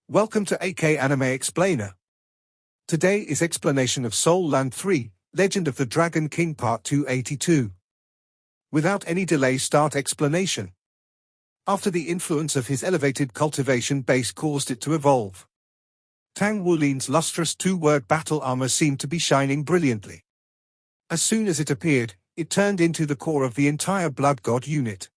Welcome to AK Anime Explainer. Today is explanation of Soul Land 3, Legend of the Dragon King Part 282. Without any delay, start explanation. After the influence of his elevated cultivation base caused it to evolve, Tang Wulin's lustrous two-word battle armor seemed to be shining brilliantly. As soon as it appeared, it turned into the core of the entire Blood God unit.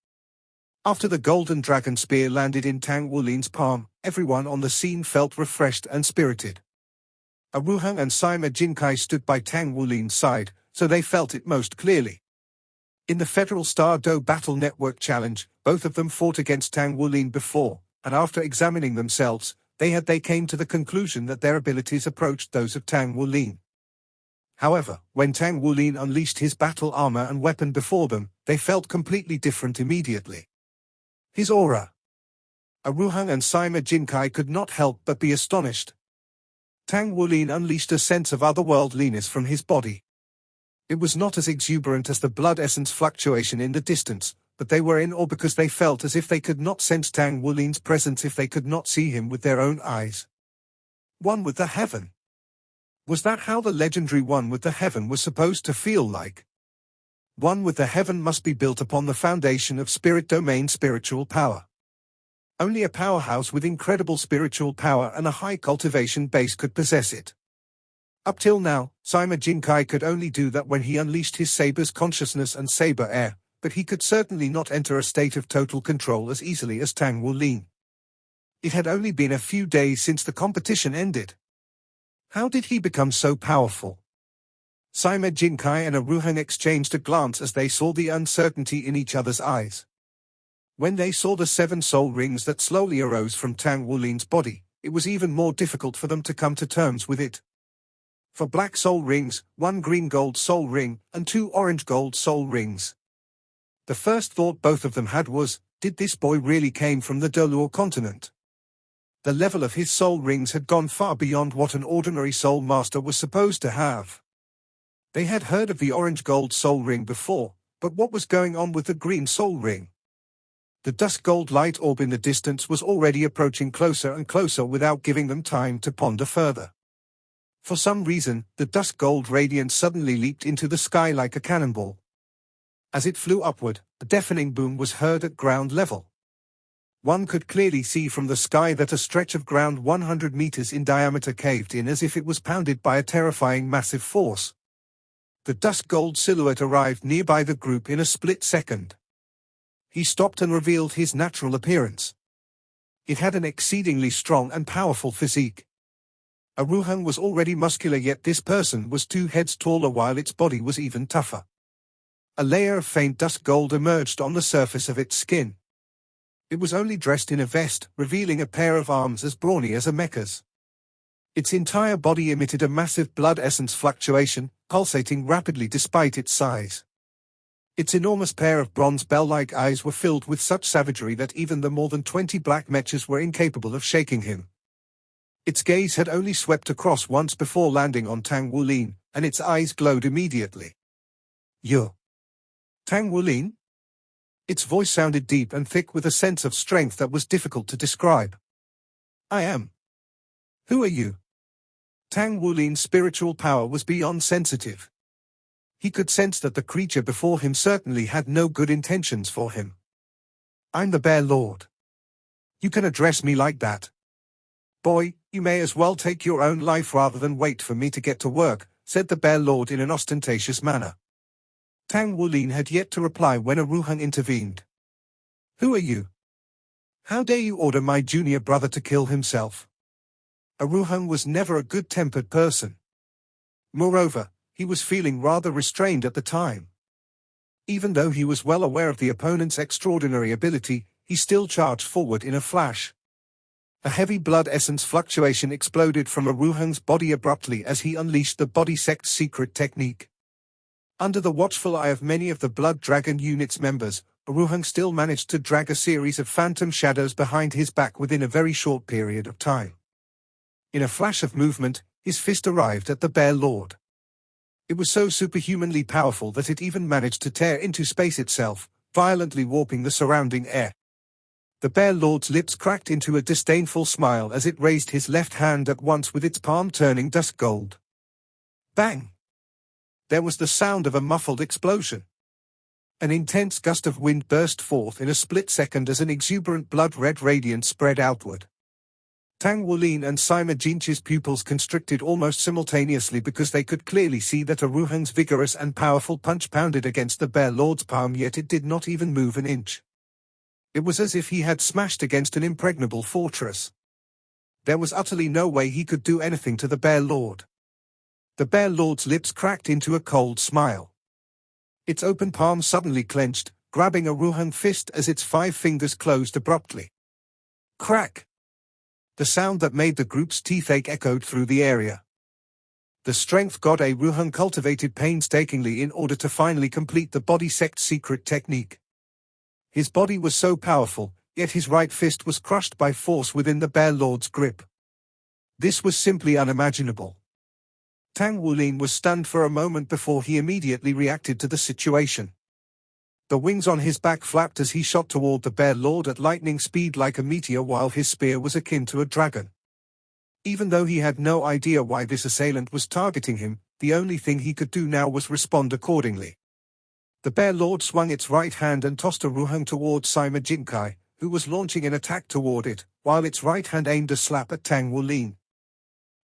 After the golden dragon spear landed in Tang Wulin's palm, everyone on the scene felt refreshed and spirited. Aruhang and Sima Jinkai stood by Tang Wulin's side, so they felt it most clearly. In the Federal Star Do Battle Network Challenge, both of them fought against Tang Wulin before, and after examining themselves, they came to the conclusion that their abilities approached those of Tang Wulin. However, when Tang Wulin unleashed his battle armor and weapon before them, they felt completely different immediately. His aura. Aruhang and Sima Jinkai could not help but be astonished. Tang Wulin unleashed a sense of otherworldliness from his body. It was not as exuberant as the blood essence fluctuation in the distance, but they were in awe because they felt as if they could not sense Tang Wulin's presence if they could not see him with their own eyes. One with the heaven. Was that how the legendary One with the Heaven was supposed to feel like? One with the Heaven must be built upon the foundation of spirit domain spiritual power. Only a powerhouse with incredible spiritual power and a high cultivation base could possess it. Up till now, Sima Jinkai could only do that when he unleashed his saber's consciousness and saber air, but he could certainly not enter a state of total control as easily as Tang Wulin. It had only been a few days since the competition ended. How did he become so powerful? Sima Jinkai and Aruhang exchanged a glance as they saw the uncertainty in each other's eyes. When they saw the 7 soul rings that slowly arose from Tang Wulin's body, it was even more difficult for them to come to terms with it. For black soul rings, 1 green gold soul ring, and 2 orange gold soul rings. The first thought both of them had was, did this boy really came from the Dolor continent? The level of his soul rings had gone far beyond what an ordinary soul master was supposed to have. They had heard of the orange gold soul ring before, but what was going on with the green soul ring? The Duskgold light orb in the distance was already approaching closer and closer without giving them time to ponder further. For some reason, the Duskgold radiance suddenly leaped into the sky like a cannonball. As it flew upward, a deafening boom was heard at ground level. One could clearly see from the sky that a stretch of ground 100 meters in diameter caved in as if it was pounded by a terrifying massive force. The Duskgold silhouette arrived nearby the group in a split second. He stopped and revealed his natural appearance. It had an exceedingly strong and powerful physique. Aruhang was already muscular, yet this person was 2 heads taller while its body was even tougher. A layer of faint Duskgold emerged on the surface of its skin. It was only dressed in a vest, revealing a pair of arms as brawny as a mecha's. Its entire body emitted a massive blood essence fluctuation, pulsating rapidly despite its size. Its enormous pair of bronze bell-like eyes were filled with such savagery that even the more than 20 black mechas were incapable of shaking him. Its gaze had only swept across once before landing on Tang Wulin, and its eyes glowed immediately. "You're Tang Wulin?" Its voice sounded deep and thick with a sense of strength that was difficult to describe. "I am." "Who are you?" Tang Wulin's spiritual power was beyond sensitive. He could sense that the creature before him certainly had no good intentions for him. "I'm the Bear Lord. You can address me like that?" "Boy, you may as well take your own life rather than wait for me to get to work," said the Bear Lord in an ostentatious manner. Tang Wulin had yet to reply when Aruhang intervened. "Who are you? How dare you order my junior brother to kill himself?" Aruhang was never a good-tempered person. Moreover, he was feeling rather restrained at the time. Even though he was well aware of the opponent's extraordinary ability, he still charged forward in a flash. A heavy blood essence fluctuation exploded from Aruhang's body abruptly as he unleashed the body sect's secret technique. Under the watchful eye of many of the Blood Dragon unit's members, Aruhang still managed to drag a series of phantom shadows behind his back within a very short period of time. In a flash of movement, his fist arrived at the Bear Lord. It was so superhumanly powerful that it even managed to tear into space itself, violently warping the surrounding air. The Bear Lord's lips cracked into a disdainful smile as it raised his left hand at once with its palm turning Duskgold. Bang! There was the sound of a muffled explosion. An intense gust of wind burst forth in a split second as an exuberant blood-red radiance spread outward. Tang Wulin and Sima Jinqi's pupils constricted almost simultaneously because they could clearly see that Aruhang's vigorous and powerful punch pounded against the Bear Lord's palm, yet it did not even move an inch. It was as if he had smashed against an impregnable fortress. There was utterly no way he could do anything to the Bear Lord. The Bear Lord's lips cracked into a cold smile. Its open palm suddenly clenched, grabbing Aruhang's fist as its 5 fingers closed abruptly. Crack! The sound that made the group's teeth ache echoed through the area. The strength god Aruhang cultivated painstakingly in order to finally complete the body sect's secret technique. His body was so powerful, yet his right fist was crushed by force within the Bear Lord's grip. This was simply unimaginable. Tang Wulin was stunned for a moment before he immediately reacted to the situation. The wings on his back flapped as he shot toward the Bear Lord at lightning speed like a meteor, while his spear was akin to a dragon. Even though he had no idea why this assailant was targeting him, the only thing he could do now was respond accordingly. The Bear Lord swung its right hand and tossed Aruhang towards Sima Jinqi, who was launching an attack toward it, while its right hand aimed a slap at Tang Wulin.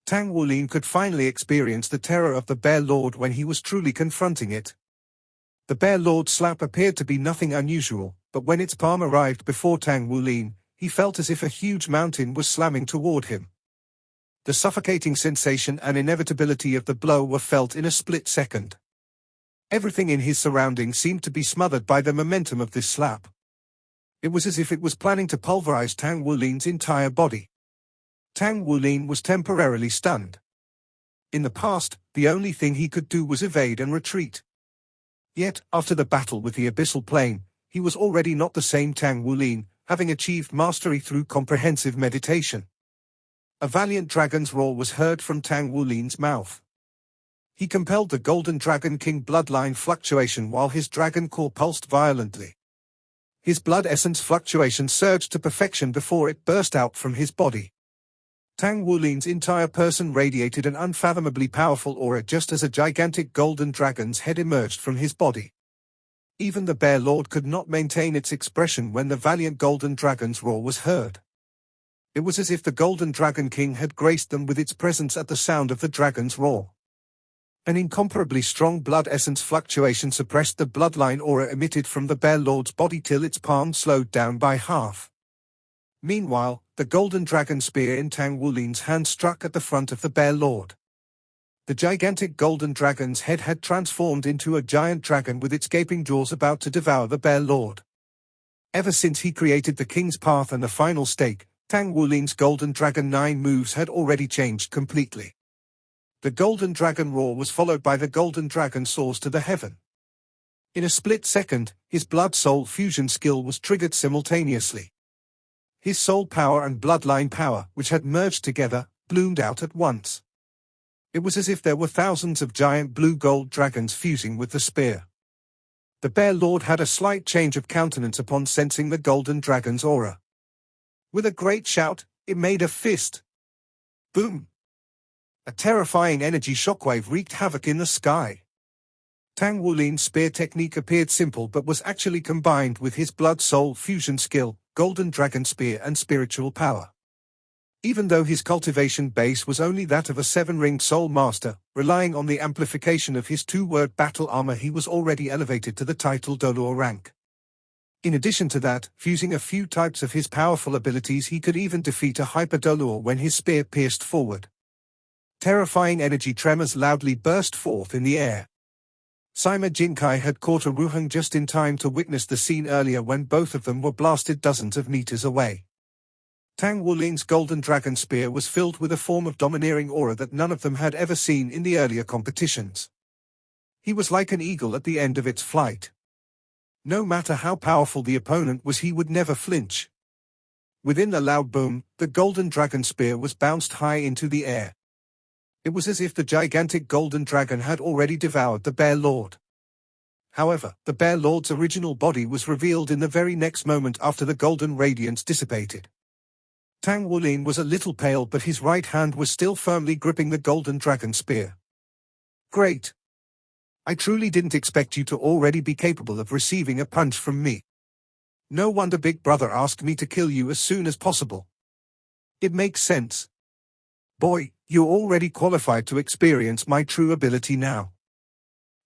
Tang Wulin could finally experience the terror of the Bear Lord when he was truly confronting it. The Bear Lord's slap appeared to be nothing unusual, but when its palm arrived before Tang Wulin, he felt as if a huge mountain was slamming toward him. The suffocating sensation and inevitability of the blow were felt in a split second. Everything in his surroundings seemed to be smothered by the momentum of this slap. It was as if it was planning to pulverize Tang Wulin's entire body. Tang Wulin was temporarily stunned. In the past, the only thing he could do was evade and retreat. Yet, after the battle with the Abyssal Plane, he was already not the same Tang Wulin, having achieved mastery through comprehensive meditation. A valiant dragon's roar was heard from Tang Wulin's mouth. He compelled the Golden Dragon King bloodline fluctuation while his dragon core pulsed violently. His blood essence fluctuation surged to perfection before it burst out from his body. Tang Wulin's entire person radiated an unfathomably powerful aura just as a gigantic golden dragon's head emerged from his body. Even the Bear Lord could not maintain its expression when the valiant golden dragon's roar was heard. It was as if the Golden Dragon King had graced them with its presence at the sound of the dragon's roar. An incomparably strong blood essence fluctuation suppressed the bloodline aura emitted from the Bear Lord's body till its palm slowed down by half. Meanwhile, the golden dragon spear in Tang Wulin's hand struck at the front of the Bear Lord. The gigantic golden dragon's head had transformed into a giant dragon with its gaping jaws about to devour the Bear Lord. Ever since he created the King's Path and the final stake, Tang Wulin's Golden Dragon 9 moves had already changed completely. The Golden Dragon roar was followed by the Golden Dragon soars to the heaven. In a split second, his blood-soul fusion skill was triggered simultaneously. His soul power and bloodline power, which had merged together, bloomed out at once. It was as if there were thousands of giant blue-gold dragons fusing with the spear. The Bear Lord had a slight change of countenance upon sensing the Golden Dragon's aura. With a great shout, it made a fist. Boom! A terrifying energy shockwave wreaked havoc in the sky. Tang Wulin's spear technique appeared simple but was actually combined with his blood-soul fusion skill, Golden Dragon Spear and spiritual power. Even though his cultivation base was only that of a 7-ringed soul master, relying on the amplification of his 2-word battle armor, he was already elevated to the title Dolor rank. In addition to that, fusing a few types of his powerful abilities, he could even defeat a Hyper-Dolor when his spear pierced forward. Terrifying energy tremors loudly burst forth in the air. Sima Jinqi had caught Aruhang just in time to witness the scene earlier when both of them were blasted dozens of meters away. Tang Wulin's Golden Dragon Spear was filled with a form of domineering aura that none of them had ever seen in the earlier competitions. He was like an eagle at the end of its flight. No matter how powerful the opponent was, he would never flinch. Within the loud boom, the Golden Dragon Spear was bounced high into the air. It was as if the gigantic golden dragon had already devoured the Bear Lord. However, the Bear Lord's original body was revealed in the very next moment after the golden radiance dissipated. Tang Wulin was a little pale, but his right hand was still firmly gripping the golden dragon spear. Great. I truly didn't expect you to already be capable of receiving a punch from me. No wonder Big Brother asked me to kill you as soon as possible. It makes sense. Boy, you're already qualified to experience my true ability now.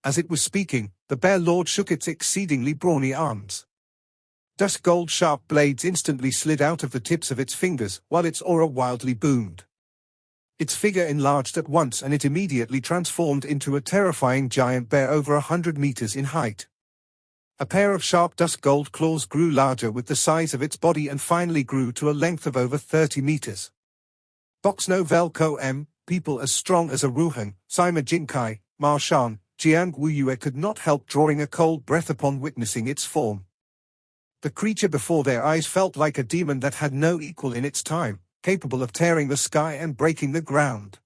As it was speaking, the Bear Lord shook its exceedingly brawny arms. Duskgold sharp blades instantly slid out of the tips of its fingers, while its aura wildly boomed. Its figure enlarged at once, and it immediately transformed into a terrifying giant bear over 100 meters in height. A pair of sharp Duskgold claws grew larger with the size of its body and finally grew to a length of over 30 meters. Box no Velco M, people as strong as a Ruheng, Sima Jinkai, Ma Shan, Jiang Wuyue could not help drawing a cold breath upon witnessing its form. The creature before their eyes felt like a demon that had no equal in its time, capable of tearing the sky and breaking the ground.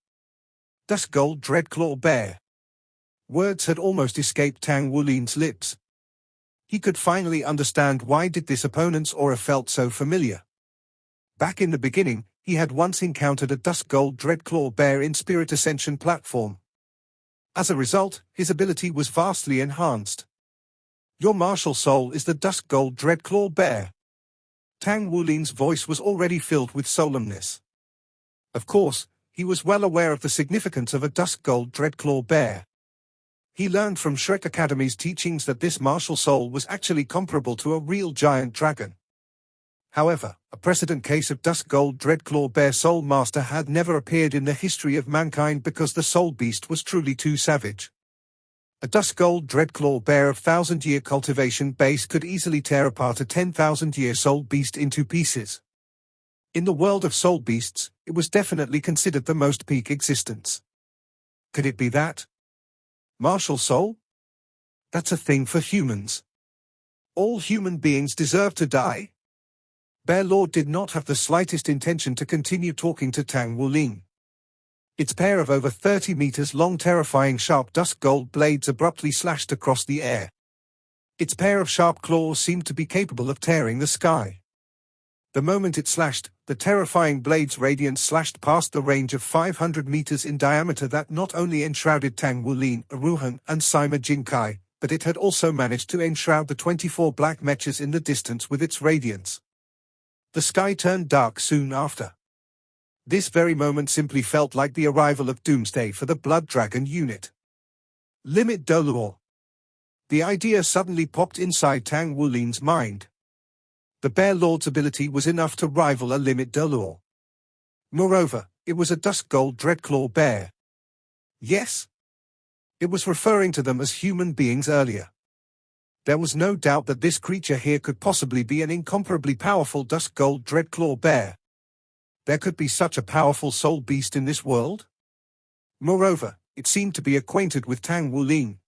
Duskgold Dreadclaw Bear. Words had almost escaped Tang Wulin's lips. He could finally understand why did this opponent's aura felt so familiar. Back in the beginning, he had once encountered a Duskgold Dreadclaw Bear in Spirit Ascension platform. As a result, his ability was vastly enhanced. Your martial soul is the Duskgold Dreadclaw Bear. Tang Wulin's voice was already filled with solemnness. Of course, he was well aware of the significance of a Duskgold Dreadclaw Bear. He learned from Shrek Academy's teachings that this martial soul was actually comparable to a real giant dragon. However, a precedent case of Duskgold Dreadclaw Bear Soul Master had never appeared in the history of mankind because the soul beast was truly too savage. A Duskgold Dreadclaw Bear of 1,000-year cultivation base could easily tear apart a 10,000-year soul beast into pieces. In the world of soul beasts, it was definitely considered the most peak existence. Could it be that? Martial soul? That's a thing for humans. All human beings deserve to die? Bear Lord did not have the slightest intention to continue talking to Tang Wulin. Its pair of over 30 meters long terrifying sharp Duskgold blades abruptly slashed across the air. Its pair of sharp claws seemed to be capable of tearing the sky. The moment it slashed, the terrifying blade's radiance slashed past the range of 500 meters in diameter that not only enshrouded Tang Wulin, Aruhan, and Sima Jinkai, but it had also managed to enshroud the 24 black mechas in the distance with its radiance. The sky turned dark soon after. This very moment simply felt like the arrival of doomsday for the Blood Dragon unit. Limit Doluor. The idea suddenly popped inside Tang Wulin's mind. The Bear Lord's ability was enough to rival a Limit Doluor. Moreover, it was a Duskgold Dreadclaw Bear. Yes. It was referring to them as human beings earlier. There was no doubt that this creature here could possibly be an incomparably powerful Duskgold Dreadclaw Bear. There could be such a powerful soul beast in this world? Moreover, it seemed to be acquainted with Tang Wulin.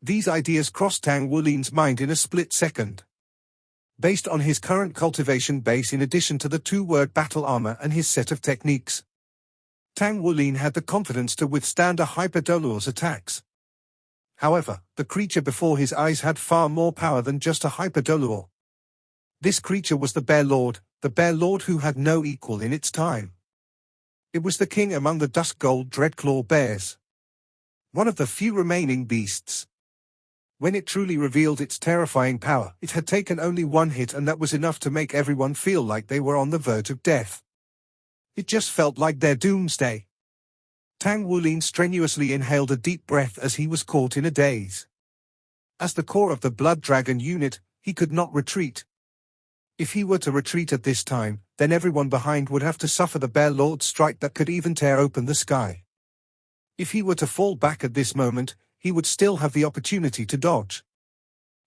These ideas crossed Tang Wulin's mind in a split second. Based on his current cultivation base in addition to the two-word battle armor and his set of techniques, Tang Wulin had the confidence to withstand a Hyper Doluor's attacks. However, the creature before his eyes had far more power than just a Hyper Doluor. This creature was the Bear Lord who had no equal in its time. It was the king among the Duskgold Dreadclaw Bears. One of the few remaining beasts. When it truly revealed its terrifying power, it had taken only one hit, and that was enough to make everyone feel like they were on the verge of death. It just felt like their doomsday. Tang Wulin strenuously inhaled a deep breath as he was caught in a daze. As the core of the Blood Dragon unit, he could not retreat. If he were to retreat at this time, then everyone behind would have to suffer the Bear Lord's strike that could even tear open the sky. If he were to fall back at this moment, he would still have the opportunity to dodge.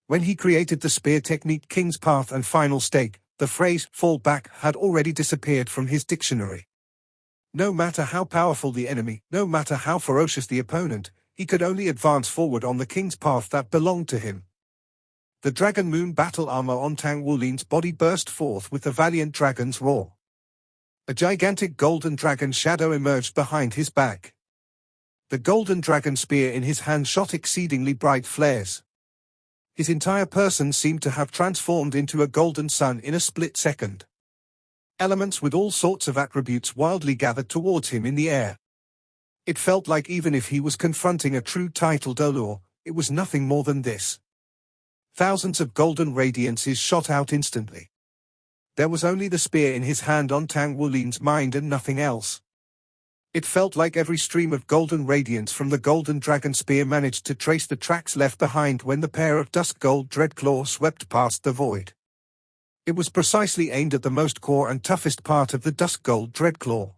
When he created the spear technique King's Path and Final Stake, the phrase fall back had already disappeared from his dictionary. No matter how powerful the enemy, no matter how ferocious the opponent, he could only advance forward on the King's Path that belonged to him. The Dragon Moon battle armor on Tang Wulin's body burst forth with the valiant dragon's roar. A gigantic golden dragon shadow emerged behind his back. The golden dragon spear in his hand shot exceedingly bright flares. His entire person seemed to have transformed into a golden sun in a split second. Elements with all sorts of attributes wildly gathered towards him in the air. It felt like even if he was confronting a true title Dolor, it was nothing more than this. Thousands of golden radiances shot out instantly. There was only the spear in his hand on Tang Wulin's mind and nothing else. It felt like every stream of golden radiance from the golden dragon spear managed to trace the tracks left behind when the pair of Duskgold Dreadclaw swept past the void. It was precisely aimed at the most core and toughest part of the Duskgold Dreadclaw.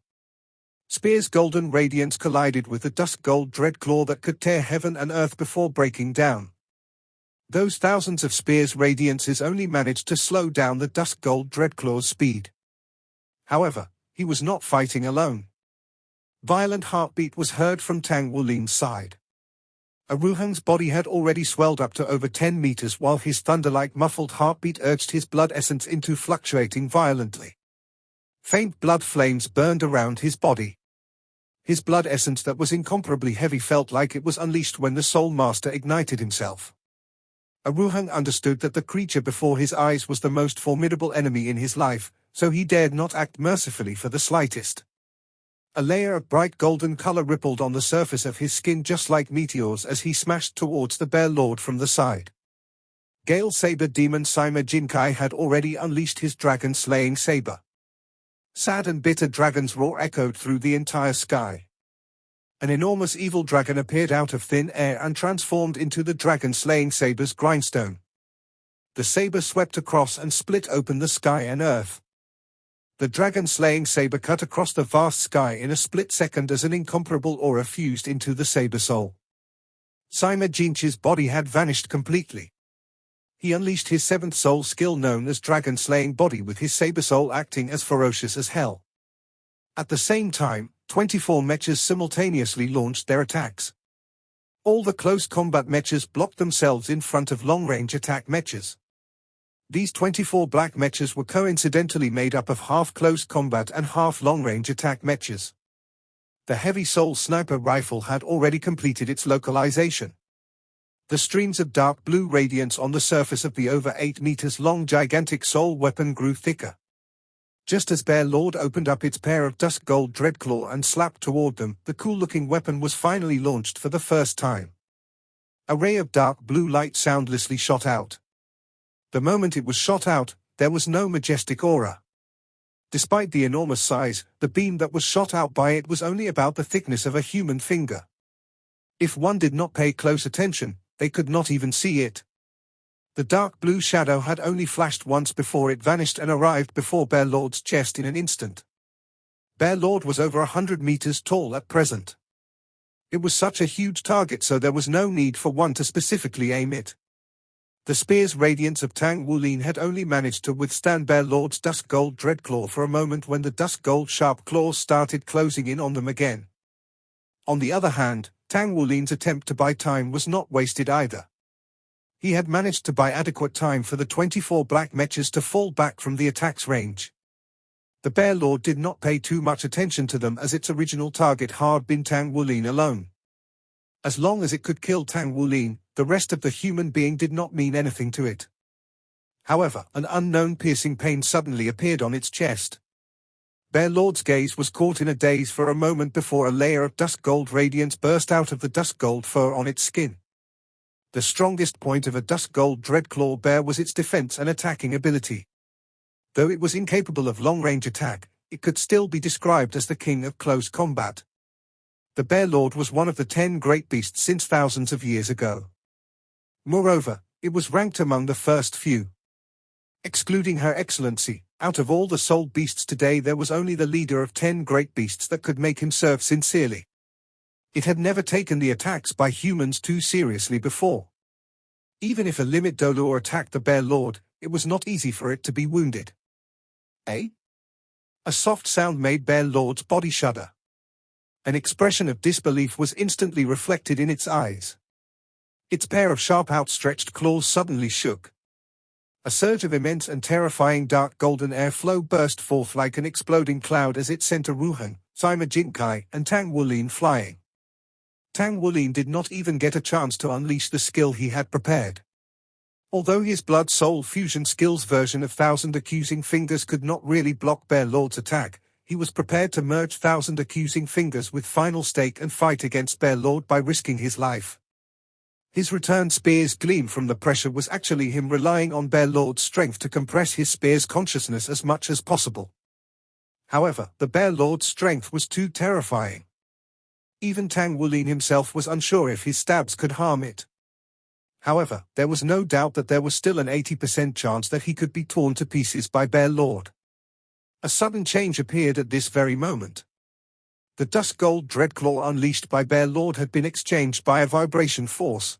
Spear's golden radiance collided with the Duskgold Dreadclaw that could tear heaven and earth before breaking down. Those thousands of Spear's radiances only managed to slow down the Duskgold Dreadclaw's speed. However, he was not fighting alone. Violent heartbeat was heard from Tang Wulin's side. Aruhang's body had already swelled up to over 10 meters while his thunder-like muffled heartbeat urged his blood essence into fluctuating violently. Faint blood flames burned around his body. His blood essence that was incomparably heavy felt like it was unleashed when the Soul Master ignited himself. Aruhang understood that the creature before his eyes was the most formidable enemy in his life, so he dared not act mercifully for the slightest. A layer of bright golden color rippled on the surface of his skin just like meteors as he smashed towards the Bear Lord from the side. Gale Saber Demon Sima Jinkai had already unleashed his dragon-slaying saber. Sad and bitter dragon's roar echoed through the entire sky. An enormous evil dragon appeared out of thin air and transformed into the dragon-slaying saber's grindstone. The saber swept across and split open the sky and earth. The dragon-slaying saber cut across the vast sky in a split second as an incomparable aura fused into the saber soul. Sima Jinch's body had vanished completely. He unleashed his seventh soul skill known as dragon-slaying body with his saber soul acting as ferocious as hell. At the same time, 24 mechas simultaneously launched their attacks. All the close combat mechas blocked themselves in front of long-range attack mechas. These 24 black mechas were coincidentally made up of half close combat and half long-range attack mechas. The heavy soul sniper rifle had already completed its localization. The streams of dark blue radiance on the surface of the over 8 meters long gigantic soul weapon grew thicker. Just as Bear Lord opened up its pair of Duskgold Dreadclaw and slapped toward them, the cool-looking weapon was finally launched for the first time. A ray of dark blue light soundlessly shot out. The moment it was shot out, there was no majestic aura. Despite the enormous size, the beam that was shot out by it was only about the thickness of a human finger. If one did not pay close attention, they could not even see it. The dark blue shadow had only flashed once before it vanished and arrived before Bear Lord's chest in an instant. Bear Lord was over 100 meters tall at present. It was such a huge target, so there was no need for one to specifically aim it. The spear's radiance of Tang Wulin had only managed to withstand Bear Lord's Duskgold Dreadclaw for a moment when the Duskgold sharp claws started closing in on them again. On the other hand, Tang Wulin's attempt to buy time was not wasted either. He had managed to buy adequate time for the 24 black mechas to fall back from the attack's range. The Bear Lord did not pay too much attention to them as its original target had been Tang Wulin alone. As long as it could kill Tang Wulin, the rest of the human being did not mean anything to it. However, an unknown piercing pain suddenly appeared on its chest. Bear Lord's gaze was caught in a daze for a moment before a layer of Duskgold radiance burst out of the Duskgold fur on its skin. The strongest point of a Duskgold Dreadclaw bear was its defense and attacking ability. Though it was incapable of long-range attack, it could still be described as the king of close combat. The Bear Lord was one of the 10 great beasts since thousands of years ago. Moreover, it was ranked among the first few. Excluding Her Excellency, out of all the soul beasts today there was only the leader of 10 great beasts that could make him serve sincerely. It had never taken the attacks by humans too seriously before. Even if a limit Dolor attacked the Bear Lord, it was not easy for it to be wounded. Eh? A soft sound made Bear Lord's body shudder. An expression of disbelief was instantly reflected in its eyes. Its pair of sharp outstretched claws suddenly shook. A surge of immense and terrifying dark golden airflow burst forth like an exploding cloud as it sent Aruhang, Sima Jinkai, and Tang Wulin flying. Tang Wulin did not even get a chance to unleash the skill he had prepared. Although his blood-soul fusion skills version of Thousand Accusing Fingers could not really block Bear Lord's attack, he was prepared to merge Thousand Accusing Fingers with Final Stake and fight against Bear Lord by risking his life. His return spear's gleam from the pressure was actually him relying on Bear Lord's strength to compress his spear's consciousness as much as possible. However, the Bear Lord's strength was too terrifying. Even Tang Wulin himself was unsure if his stabs could harm it. However, there was no doubt that there was still an 80% chance that he could be torn to pieces by Bear Lord. A sudden change appeared at this very moment. The Duskgold Dreadclaw unleashed by Bear Lord had been exchanged by a vibration force.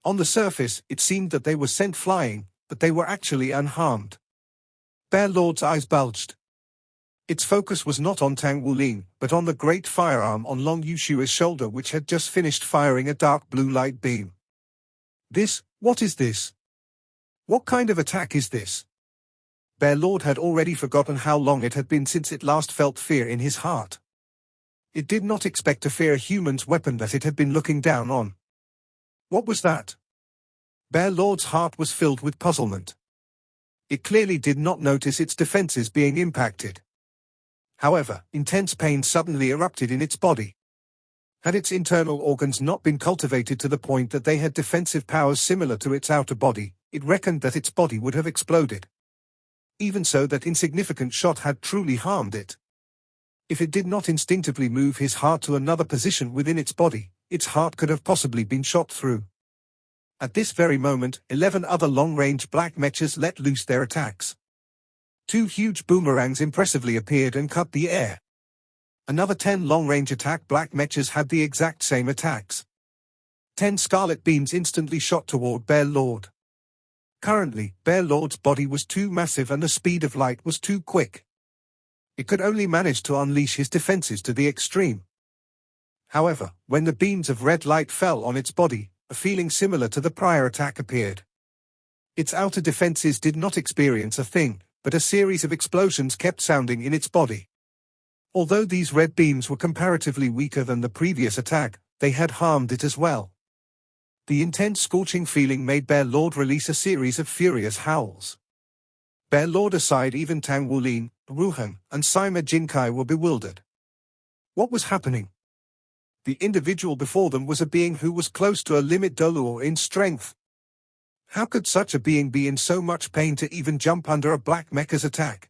On the surface, it seemed that they were sent flying, but they were actually unharmed. Bear Lord's eyes bulged. Its focus was not on Tang Wulin, but on the great firearm on Long Yushua's shoulder which had just finished firing a dark blue light beam. What is this? What kind of attack is this? Bear Lord had already forgotten how long it had been since it last felt fear in his heart. It did not expect to fear a human's weapon that it had been looking down on. What was that? Bear Lord's heart was filled with puzzlement. It clearly did not notice its defenses being impacted. However, intense pain suddenly erupted in its body. Had its internal organs not been cultivated to the point that they had defensive powers similar to its outer body, it reckoned that its body would have exploded. Even so, that insignificant shot had truly harmed it. If it did not instinctively move his heart to another position within its body, its heart could have possibly been shot through. At this very moment, 11 other long-range black mechas let loose their attacks. 2 huge boomerangs impressively appeared and cut the air. Another 10 long-range attack black mechas had the exact same attacks. 10 scarlet beams instantly shot toward Bear Lord. Currently, Bear Lord's body was too massive and the speed of light was too quick. It could only manage to unleash his defenses to the extreme. However, when the beams of red light fell on its body, a feeling similar to the prior attack appeared. Its outer defenses did not experience a thing, but a series of explosions kept sounding in its body. Although these red beams were comparatively weaker than the previous attack, they had harmed it as well. The intense scorching feeling made Bear Lord release a series of furious howls. Bear Lord aside, even Tang Wulin, Ruhan, and Sima Jinkai were bewildered. What was happening? The individual before them was a being who was close to a limit dolor in strength. How could such a being be in so much pain to even jump under a black mecha's attack?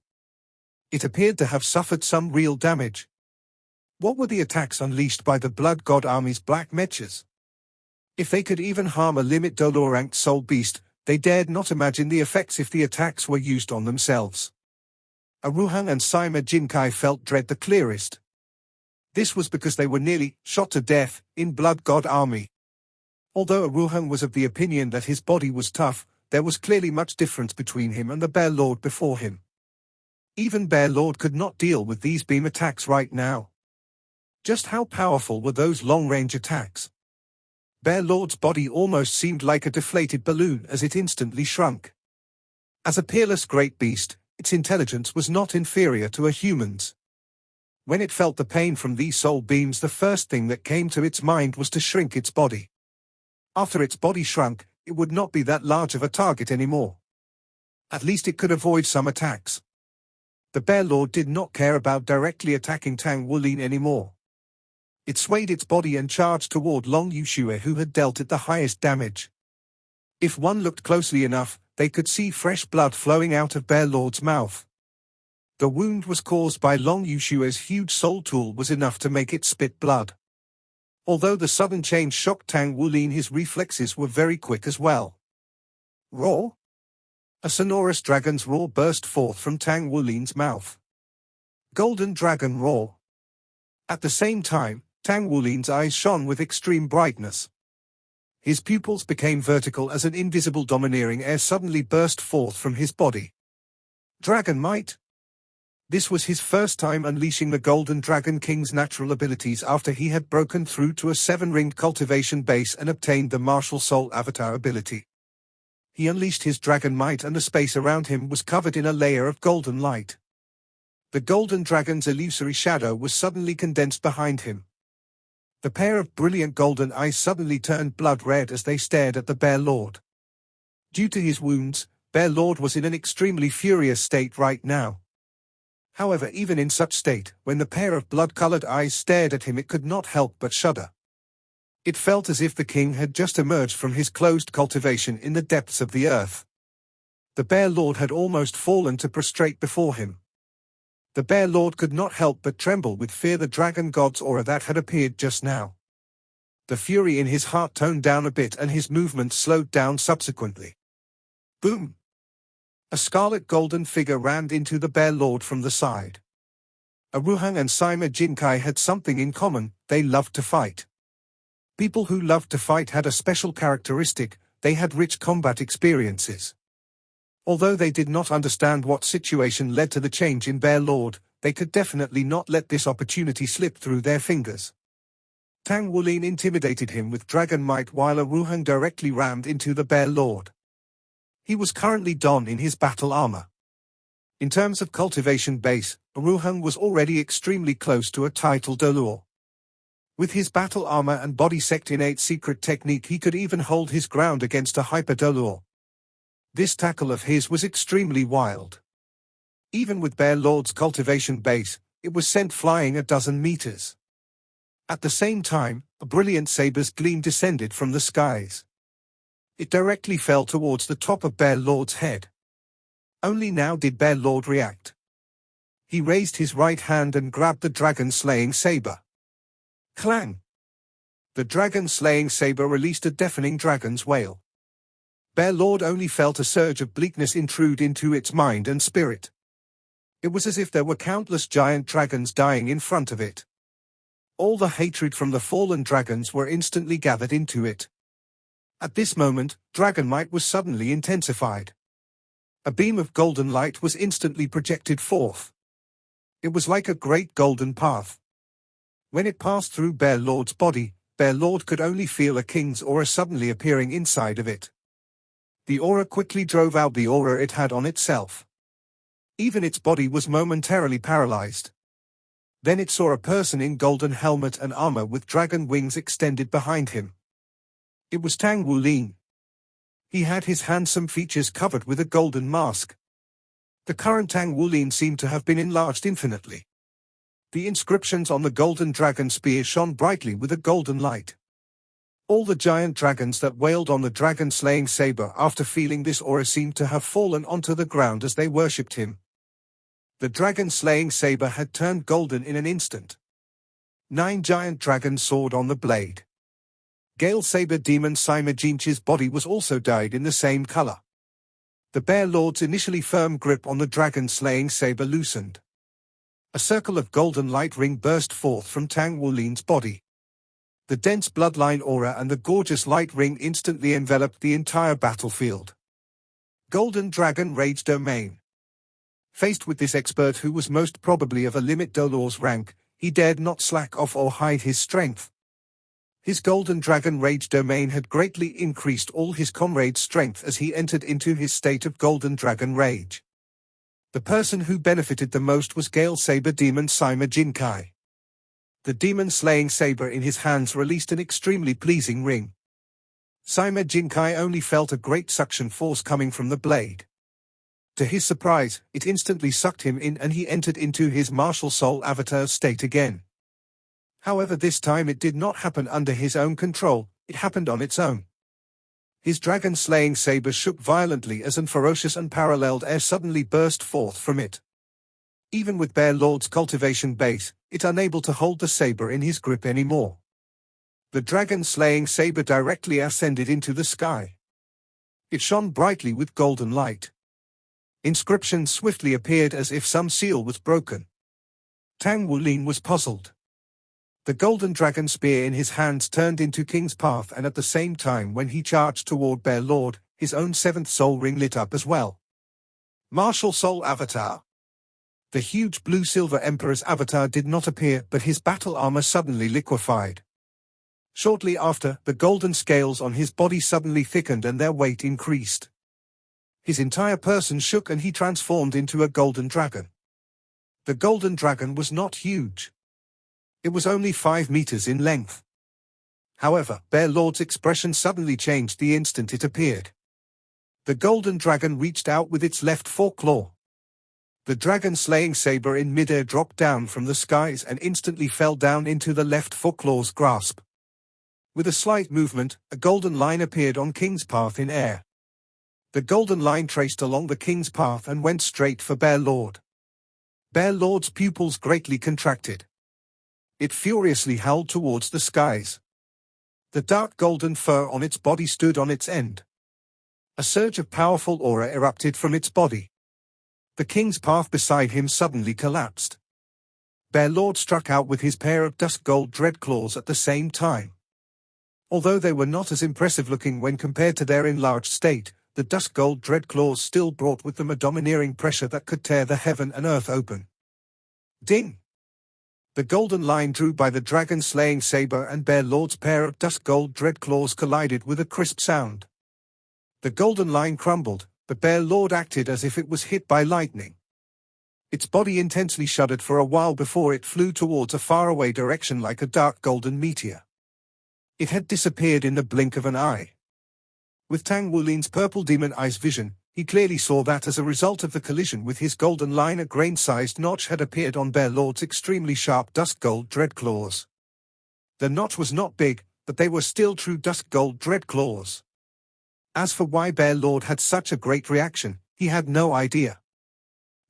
It appeared to have suffered some real damage. What were the attacks unleashed by the Blood God Army's black mechas? If they could even harm a limit dolor ranked soul beast, they dared not imagine the effects if the attacks were used on themselves. Aruhang and Sima Jinkai felt dread the clearest. This was because they were nearly shot to death in Blood God Army. Although Aruhang was of the opinion that his body was tough, there was clearly much difference between him and the Bear Lord before him. Even Bear Lord could not deal with these beam attacks right now. Just how powerful were those long-range attacks? Bear Lord's body almost seemed like a deflated balloon as it instantly shrunk. As a peerless great beast, its intelligence was not inferior to a human's. When it felt the pain from these soul beams, the first thing that came to its mind was to shrink its body. After its body shrunk, it would not be that large of a target anymore. At least it could avoid some attacks. The Bear Lord did not care about directly attacking Tang Wulin anymore. It swayed its body and charged toward Long Yushue, who had dealt it the highest damage. If one looked closely enough, they could see fresh blood flowing out of Bear Lord's mouth. The wound was caused by Long Yushue's huge soul tool was enough to make it spit blood. Although the sudden change shocked Tang Wulin, his reflexes were very quick as well. Roar! A sonorous dragon's roar burst forth from Tang Wulin's mouth. Golden Dragon Roar. At the same time, Tang Wulin's eyes shone with extreme brightness. His pupils became vertical as an invisible domineering air suddenly burst forth from his body. Dragon Might. This was his first time unleashing the Golden Dragon King's natural abilities after he had broken through to a 7-ringed cultivation base and obtained the Martial Soul Avatar ability. He unleashed his Dragon Might and the space around him was covered in a layer of golden light. The Golden Dragon's illusory shadow was suddenly condensed behind him. The pair of brilliant golden eyes suddenly turned blood red as they stared at the Bear Lord. Due to his wounds, Bear Lord was in an extremely furious state right now. However, even in such state, when the pair of blood-colored eyes stared at him, it could not help but shudder. It felt as if the king had just emerged from his closed cultivation in the depths of the earth. The Bear Lord had almost fallen to prostrate before him. The Bear Lord could not help but tremble with fear the dragon god's aura that had appeared just now. The fury in his heart toned down a bit and his movements slowed down subsequently. Boom! A scarlet golden figure rammed into the Bear Lord from the side. Aruhang and Sima Jinkai had something in common: they loved to fight. People who loved to fight had a special characteristic: they had rich combat experiences. Although they did not understand what situation led to the change in Bear Lord, they could definitely not let this opportunity slip through their fingers. Tang Wulin intimidated him with dragon might while Aruhang directly rammed into the Bear Lord. He was currently donned in his battle armor. In terms of cultivation base, Aruhang was already extremely close to a title d'Allure. With his battle armor and body sect innate secret technique, he could even hold his ground against a hyper d'Allure. This tackle of his was extremely wild. Even with Bear Lord's cultivation base, it was sent flying a dozen meters. At the same time, a brilliant saber's gleam descended from the skies. It directly fell towards the top of Bear Lord's head. Only now did Bear Lord react. He raised his right hand and grabbed the dragon-slaying saber. Clang! The dragon-slaying saber released a deafening dragon's wail. Bear Lord only felt a surge of bleakness intrude into its mind and spirit. It was as if there were countless giant dragons dying in front of it. All the hatred from the fallen dragons were instantly gathered into it. At this moment, dragon might was suddenly intensified. A beam of golden light was instantly projected forth. It was like a great golden path. When it passed through Bear Lord's body, Bear Lord could only feel a king's aura suddenly appearing inside of it. The aura quickly drove out the aura it had on itself. Even its body was momentarily paralyzed. Then it saw a person in golden helmet and armor with dragon wings extended behind him. It was Tang Wulin. He had his handsome features covered with a golden mask. The current Tang Wulin seemed to have been enlarged infinitely. The inscriptions on the golden dragon spear shone brightly with a golden light. All the giant dragons that wailed on the dragon-slaying saber after feeling this aura seemed to have fallen onto the ground as they worshipped him. The dragon-slaying saber had turned golden in an instant. 9 giant dragons soared on the blade. Gale Saber Demon Sima Jinchi's body was also dyed in the same color. The Bear Lord's initially firm grip on the dragon-slaying saber loosened. A circle of golden light ring burst forth from Tang Wulin's body. The dense bloodline aura and the gorgeous light ring instantly enveloped the entire battlefield. Golden Dragon Rage Domain. Faced with this expert who was most probably of a limit d'Allure's rank, he dared not slack off or hide his strength. His Golden Dragon Rage Domain had greatly increased all his comrades' strength as he entered into his state of Golden Dragon Rage. The person who benefited the most was Gale Saber Demon Sima Jinkai. The demon-slaying saber in his hands released an extremely pleasing ring. Sima Jinkai only felt a great suction force coming from the blade. To his surprise, it instantly sucked him in and he entered into his martial soul avatar state again. However, this time it did not happen under his own control, it happened on its own. His dragon-slaying saber shook violently as an ferocious and paralleled air suddenly burst forth from it. Even with Bear Lord's cultivation base, it unable to hold the saber in his grip anymore. The dragon-slaying saber directly ascended into the sky. It shone brightly with golden light. Inscriptions swiftly appeared as if some seal was broken. Tang Wulin was puzzled. The golden dragon spear in his hands turned into King's Path, and at the same time when he charged toward Bear Lord, his own 7th soul ring lit up as well. Martial Soul Avatar. The huge blue-silver Emperor's avatar did not appear, but his battle armor suddenly liquefied. Shortly after, the golden scales on his body suddenly thickened and their weight increased. His entire person shook and he transformed into a golden dragon. The golden dragon was not huge. It was only 5 meters in length. However, Bear Lord's expression suddenly changed the instant it appeared. The golden dragon reached out with its left foreclaw. The dragon-slaying saber in midair dropped down from the skies and instantly fell down into the left foreclaw's grasp. With a slight movement, a golden line appeared on King's path in air. The golden line traced along the King's path and went straight for Bear Lord. Bear Lord's pupils greatly contracted. It furiously howled towards the skies. The dark golden fur on its body stood on its end. A surge of powerful aura erupted from its body. The King's path beside him suddenly collapsed. Bear Lord struck out with his pair of Duskgold Dreadclaws at the same time. Although they were not as impressive looking when compared to their enlarged state, the Duskgold Dreadclaws still brought with them a domineering pressure that could tear the heaven and earth open. Ding! The golden line drew by the dragon-slaying saber and Bear Lord's pair of Duskgold Dreadclaws collided with a crisp sound. The golden line crumbled, but Bear Lord acted as if it was hit by lightning. Its body intensely shuddered for a while before it flew towards a faraway direction like a dark golden meteor. It had disappeared in the blink of an eye. With Tang Wulin's purple demon eyes vision, he clearly saw that as a result of the collision with his golden line a grain-sized notch had appeared on Bear Lord's extremely sharp Duskgold Dreadclaws. The notch was not big, but they were still true Duskgold Dreadclaws. As for why Bear Lord had such a great reaction, he had no idea.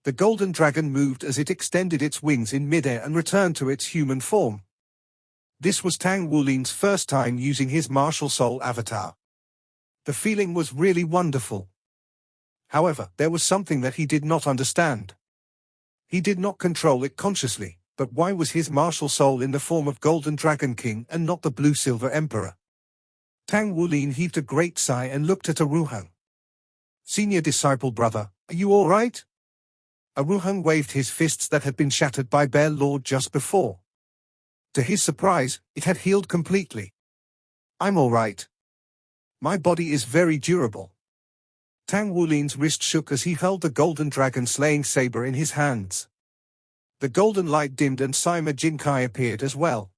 The golden dragon moved as it extended its wings in midair and returned to its human form. This was Tang Wulin's first time using his martial soul avatar. The feeling was really wonderful. However, there was something that he did not understand. He did not control it consciously, but why was his martial soul in the form of Golden Dragon King and not the Blue-Silver Emperor? Tang Wulin heaved a great sigh and looked at Aruhung. Senior disciple brother, are you all right? Aruhung waved his fists that had been shattered by Bear Lord just before. To his surprise, it had healed completely. I'm all right. My body is very durable. Tang Wulin's wrist shook as he held the golden dragon-slaying saber in his hands. The golden light dimmed and Sima Jinkai appeared as well.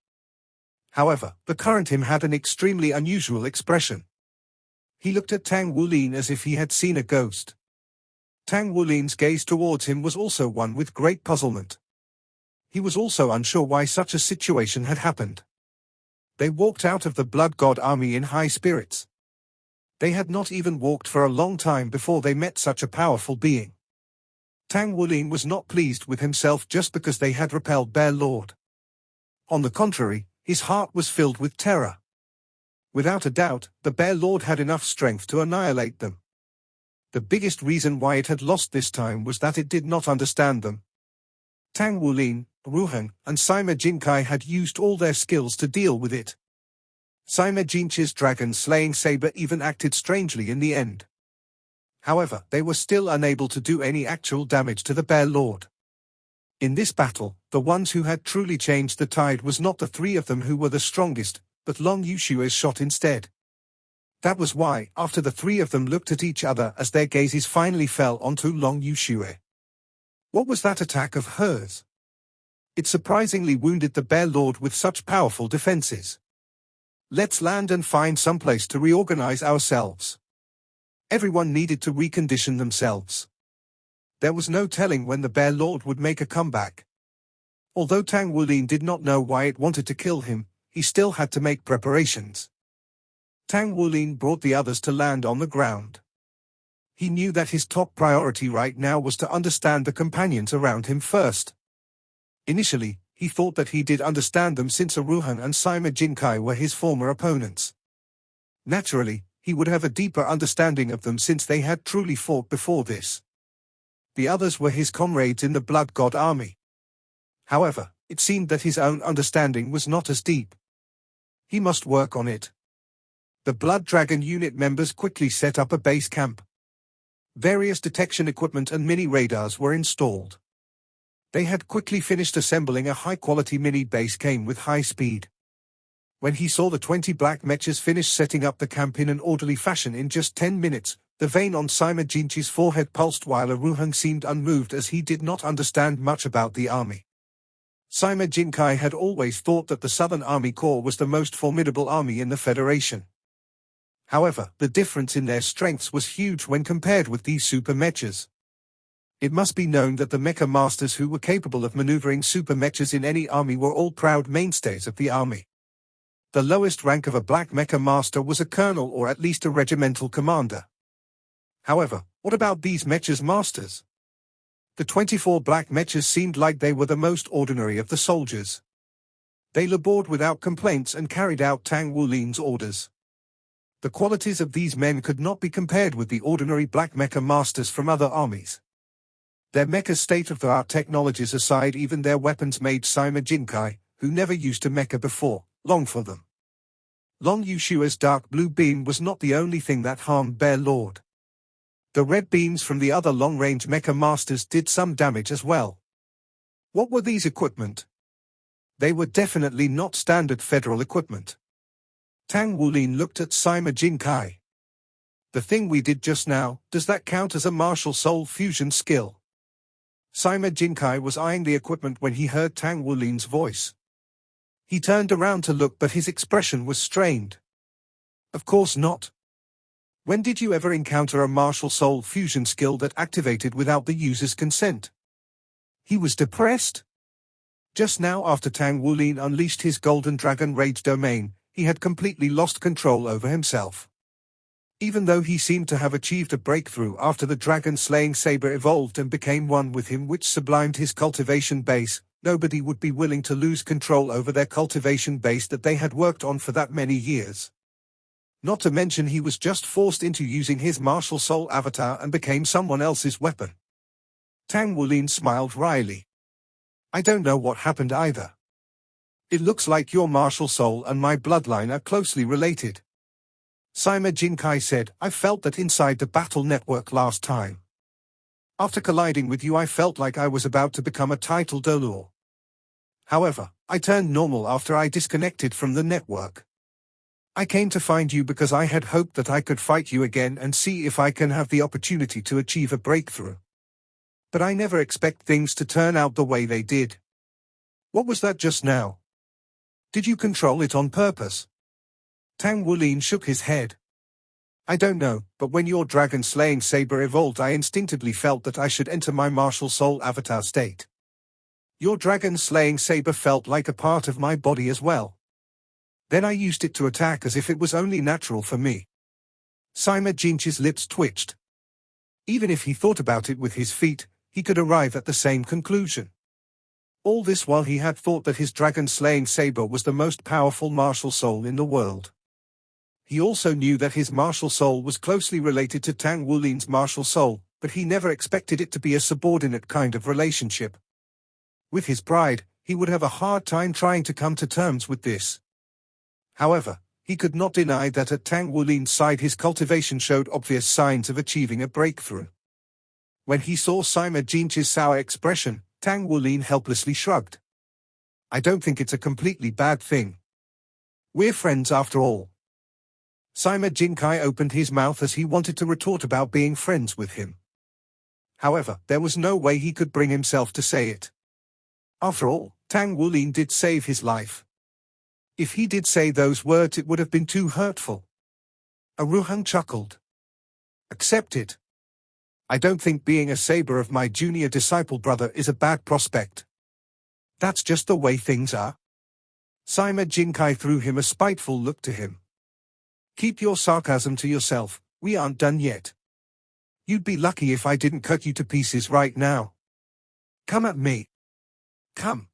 However, the current him had an extremely unusual expression. He looked at Tang Wulin as if he had seen a ghost. Tang Wulin's gaze towards him was also one with great puzzlement. He was also unsure why such a situation had happened. They walked out of the Blood God army in high spirits. They had not even walked for a long time before they met such a powerful being. Tang Wulin was not pleased with himself just because they had repelled Bear Lord. On the contrary, his heart was filled with terror. Without a doubt, the Bear Lord had enough strength to annihilate them. The biggest reason why it had lost this time was that it did not understand them. Tang Wulin, Ruheng, and Sima Jinkai had used all their skills to deal with it. Sima Jinchi's dragon-slaying saber even acted strangely in the end. However, they were still unable to do any actual damage to the Bear Lord. In this battle, the ones who had truly changed the tide was not the three of them who were the strongest, but Long Yushue's shot instead. That was why, after the three of them looked at each other as their gazes finally fell onto Long Yushue. What was that attack of hers? It surprisingly wounded the Bear Lord with such powerful defenses. Let's land and find some place to reorganize ourselves. Everyone needed to recondition themselves. There was no telling when the Bear Lord would make a comeback. Although Tang Wulin did not know why it wanted to kill him, he still had to make preparations. Tang Wulin brought the others to land on the ground. He knew that his top priority right now was to understand the companions around him first. Initially, he thought that he did understand them since Aruhan and Sima Jinkai were his former opponents. Naturally, he would have a deeper understanding of them since they had truly fought before this. The others were his comrades in the Blood God army. However, it seemed that his own understanding was not as deep. He must work on it. The Blood Dragon unit members quickly set up a base camp. Various detection equipment and mini-radars were installed. They had quickly finished assembling a high-quality mini-base came with high speed. When he saw the 20 black mechas finish setting up the camp in an orderly fashion in just 10 minutes, the vein on Sima Jinchi's forehead pulsed while Aruhung seemed unmoved as he did not understand much about the army. Sima Jinkai had always thought that the Southern Army Corps was the most formidable army in the Federation. However, the difference in their strengths was huge when compared with these super mechas. It must be known that the mecha masters who were capable of maneuvering super mechas in any army were all proud mainstays of the army. The lowest rank of a black mecha master was a colonel or at least a regimental commander. However, what about these mechas masters? The 24 black mechas seemed like they were the most ordinary of the soldiers. They labored without complaints and carried out Tang Wulin's orders. The qualities of these men could not be compared with the ordinary black mecha masters from other armies. Their mecha state-of-the-art technologies aside, even their weapons made Sima Jinkai, who never used a mecha before, long for them. Long Yushua's dark blue beam was not the only thing that harmed Bear Lord. The red beams from the other long-range mecha masters did some damage as well. What were these equipment? They were definitely not standard federal equipment. Tang Wulin looked at Sima Jinkai. The thing we did just now, does that count as a martial soul fusion skill? Sima Jinkai was eyeing the equipment when he heard Tang Wulin's voice. He turned around to look, but his expression was strained. Of course not. When did you ever encounter a martial soul fusion skill that activated without the user's consent? He was depressed. Just now, after Tang Wulin unleashed his Golden Dragon Rage domain, he had completely lost control over himself. Even though he seemed to have achieved a breakthrough after the dragon-slaying saber evolved and became one with him, which sublimed his cultivation base, nobody would be willing to lose control over their cultivation base that they had worked on for that many years. Not to mention he was just forced into using his martial soul avatar and became someone else's weapon. Tang Wulin smiled wryly. I don't know what happened either. It looks like your martial soul and my bloodline are closely related. Sima Jinkai said, I felt that inside the battle network last time. After colliding with you, I felt like I was about to become a title Dolor. However, I turned normal after I disconnected from the network. I came to find you because I had hoped that I could fight you again and see if I can have the opportunity to achieve a breakthrough. But I never expect things to turn out the way they did. What was that just now? Did you control it on purpose? Tang Wulin shook his head. I don't know, but when your dragon-slaying saber evolved, I instinctively felt that I should enter my martial soul avatar state. Your dragon-slaying saber felt like a part of my body as well. Then I used it to attack as if it was only natural for me. Sima Jinch's lips twitched. Even if he thought about it with his feet, he could arrive at the same conclusion. All this while he had thought that his dragon-slaying saber was the most powerful martial soul in the world. He also knew that his martial soul was closely related to Tang Wulin's martial soul, but he never expected it to be a subordinate kind of relationship. With his pride, he would have a hard time trying to come to terms with this. However, he could not deny that at Tang Wulin's side his cultivation showed obvious signs of achieving a breakthrough. When he saw Sima Jinch's sour expression, Tang Wulin helplessly shrugged. I don't think it's a completely bad thing. We're friends after all. Sima Jinkai opened his mouth as he wanted to retort about being friends with him. However, there was no way he could bring himself to say it. After all, Tang Wulin did save his life. If he did say those words, it would have been too hurtful. Aruhang chuckled. Accept it. I don't think being a saber of my junior disciple brother is a bad prospect. That's just the way things are. Sima Jinkai threw him a spiteful look to him. Keep your sarcasm to yourself, we aren't done yet. You'd be lucky if I didn't cut you to pieces right now. Come at me. Come.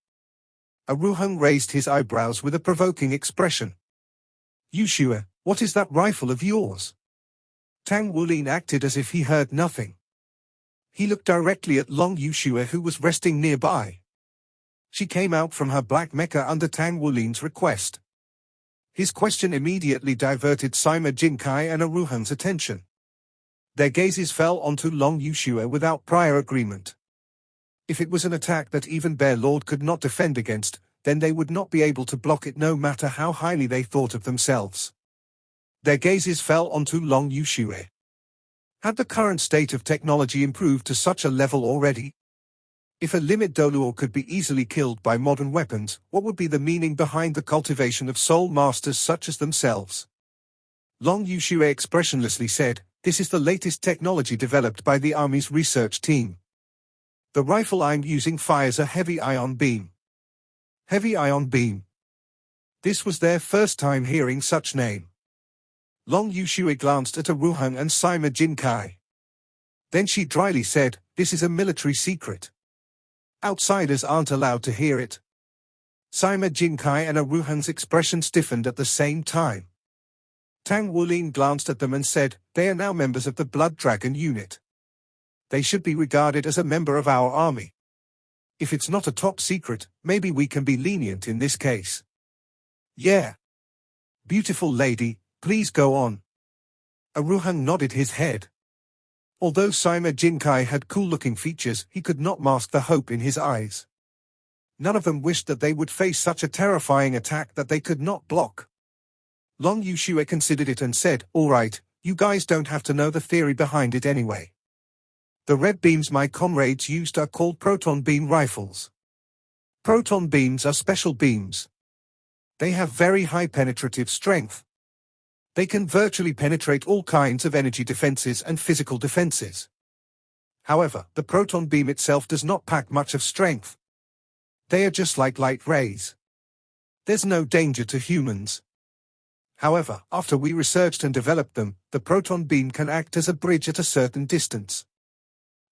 Aruhang raised his eyebrows with a provoking expression. Yushua, what is that rifle of yours? Tang Wulin acted as if he heard nothing. He looked directly at Long Yushua, who was resting nearby. She came out from her black mecha under Tang Wulin's request. His question immediately diverted Sima Jinkai and Aruhang's attention. Their gazes fell onto Long Yushua without prior agreement. If it was an attack that even Bear Lord could not defend against, then they would not be able to block it no matter how highly they thought of themselves. Their gazes fell onto Long Yushue. Had the current state of technology improved to such a level already? If a limit Dolor could be easily killed by modern weapons, what would be the meaning behind the cultivation of soul masters such as themselves? Long Yushue expressionlessly said, "This is the latest technology developed by the Army's research team. The rifle I'm using fires a heavy ion beam." Heavy ion beam. This was their first time hearing such name. Long Yushue glanced at Aruhung and Sima Jinkai. Then she dryly said, "This is a military secret. Outsiders aren't allowed to hear it." Sima Jinkai and Aruhung's expression stiffened at the same time. Tang Wulin glanced at them and said, "They are now members of the Blood Dragon unit. They should be regarded as a member of our army. If it's not a top secret, maybe we can be lenient in this case." "Yeah. Beautiful lady, please go on." Aruhung nodded his head. Although Sima Jinkai had cool-looking features, he could not mask the hope in his eyes. None of them wished that they would face such a terrifying attack that they could not block. Long Yushue considered it and said, "All right, you guys don't have to know the theory behind it anyway. The red beams my comrades used are called proton beam rifles. Proton beams are special beams. They have very high penetrative strength. They can virtually penetrate all kinds of energy defenses and physical defenses. However, the proton beam itself does not pack much of strength. They are just like light rays. There's no danger to humans. However, after we researched and developed them, the proton beam can act as a bridge at a certain distance.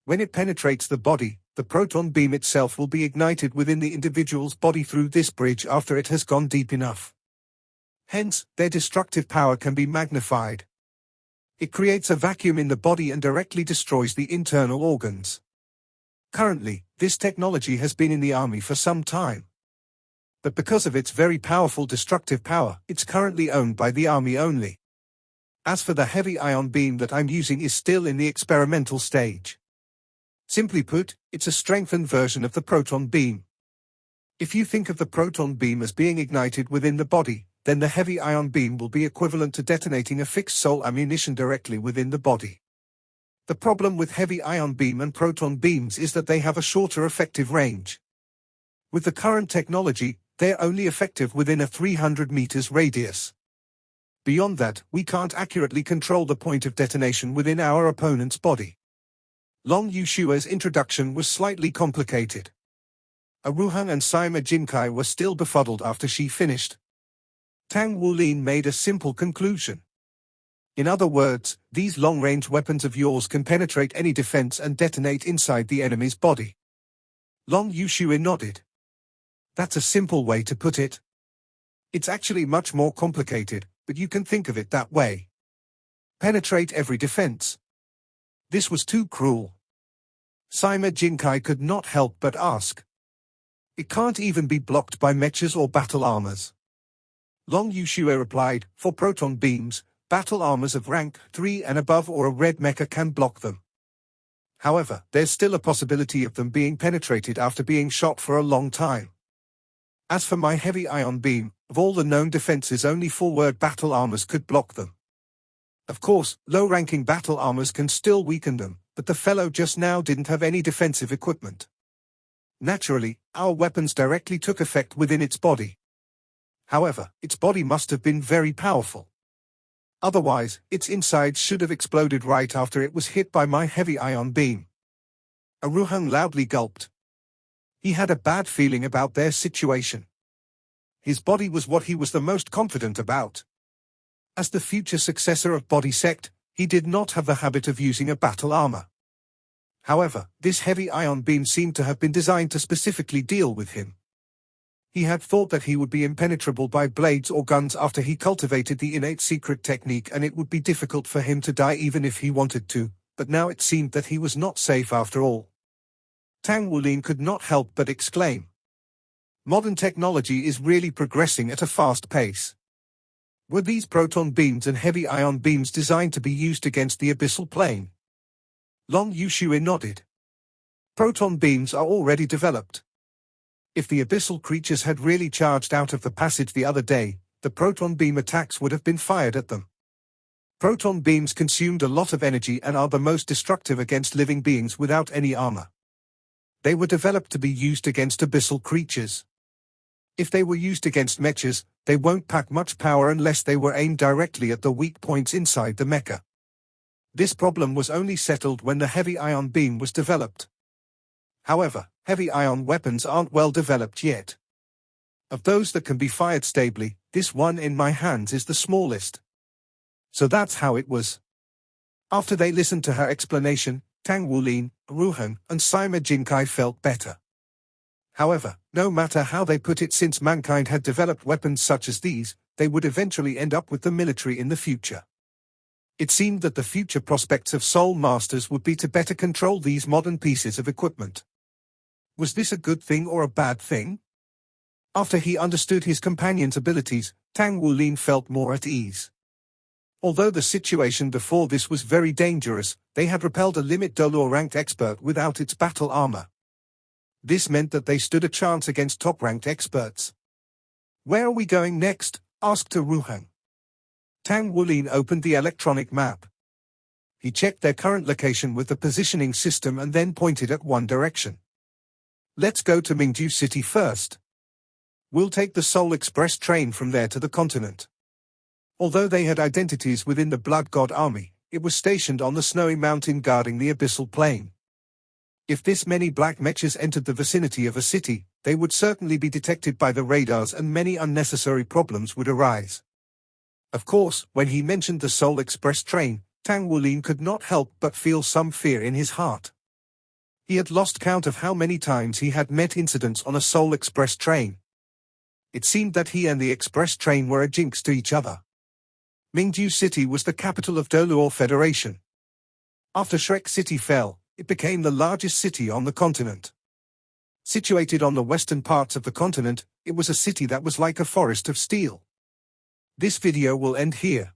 When it penetrates the body, the proton beam itself will be ignited within the individual's body through this bridge after it has gone deep enough. Hence, their destructive power can be magnified. It creates a vacuum in the body and directly destroys the internal organs. Currently, this technology has been in the army for some time. But because of its very powerful destructive power, it's currently owned by the army only. As for the heavy ion beam that I'm using is still in the experimental stage. Simply put, it's a strengthened version of the proton beam. If you think of the proton beam as being ignited within the body, then the heavy ion beam will be equivalent to detonating a fixed soul ammunition directly within the body. The problem with heavy ion beam and proton beams is that they have a shorter effective range. With the current technology, they're only effective within a 300 meters radius. Beyond that, we can't accurately control the point of detonation within our opponent's body. Long Yushua's introduction was slightly complicated. Aruhung and Sima Jinkai were still befuddled after she finished. Tang Wulin made a simple conclusion. In other words, these long-range weapons of yours can penetrate any defense and detonate inside the enemy's body. Long Yushue nodded. That's a simple way to put it. It's actually much more complicated, but you can think of it that way. Penetrate every defense. This was too cruel. Sima Jinkai could not help but ask. It can't even be blocked by mechas or battle armors. Long Yushue replied, "For proton beams, battle armors of rank 3 and above or a red mecha can block them. However, there's still a possibility of them being penetrated after being shot for a long time. As for my heavy ion beam, of all the known defenses only forward battle armors could block them. Of course, low-ranking battle armors can still weaken them, but the fellow just now didn't have any defensive equipment. Naturally, our weapons directly took effect within its body. However, its body must have been very powerful. Otherwise, its insides should have exploded right after it was hit by my heavy ion beam." Aruhung loudly gulped. He had a bad feeling about their situation. His body was what he was the most confident about. As the future successor of Body Sect, he did not have the habit of using a battle armor. However, this heavy ion beam seemed to have been designed to specifically deal with him. He had thought that he would be impenetrable by blades or guns after he cultivated the innate secret technique and it would be difficult for him to die even if he wanted to, but now it seemed that he was not safe after all. Tang Wulin could not help but exclaim. Modern technology is really progressing at a fast pace. Were these proton beams and heavy ion beams designed to be used against the abyssal plane? Long Yushue nodded. Proton beams are already developed. If the abyssal creatures had really charged out of the passage the other day, the proton beam attacks would have been fired at them. Proton beams consumed a lot of energy and are the most destructive against living beings without any armor. They were developed to be used against abyssal creatures. If they were used against mechas, they won't pack much power unless they were aimed directly at the weak points inside the mecha. This problem was only settled when the heavy ion beam was developed. However, heavy ion weapons aren't well developed yet. Of those that can be fired stably, this one in my hands is the smallest. So that's how it was. After they listened to her explanation, Tang Wulin, Ruheng, and Sima Jinkai felt better. However, no matter how they put it, since mankind had developed weapons such as these, they would eventually end up with the military in the future. It seemed that the future prospects of Soul Masters would be to better control these modern pieces of equipment. Was this a good thing or a bad thing? After he understood his companion's abilities, Tang Wulin felt more at ease. Although the situation before this was very dangerous, they had repelled a limit Dolor ranked expert without its battle armor. This meant that they stood a chance against top-ranked experts. "Where are we going next?" asked Ruheng. Tang Wulin opened the electronic map. He checked their current location with the positioning system and then pointed at one direction. "Let's go to Mingju City first. We'll take the Soul Express train from there to the continent." Although they had identities within the Blood God army, it was stationed on the snowy mountain guarding the abyssal plain. If this many black mechas entered the vicinity of a city, they would certainly be detected by the radars and many unnecessary problems would arise. Of course, when he mentioned the Soul Express train, Tang Wulin could not help but feel some fear in his heart. He had lost count of how many times he had met incidents on a Soul Express train. It seemed that he and the express train were a jinx to each other. Mingju City was the capital of Doluor Federation. After Shrek City fell, it became the largest city on the continent. Situated on the western parts of the continent, it was a city that was like a forest of steel. This video will end here.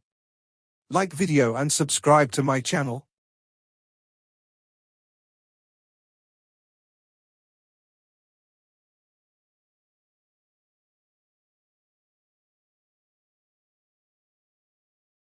Like video and subscribe to my channel.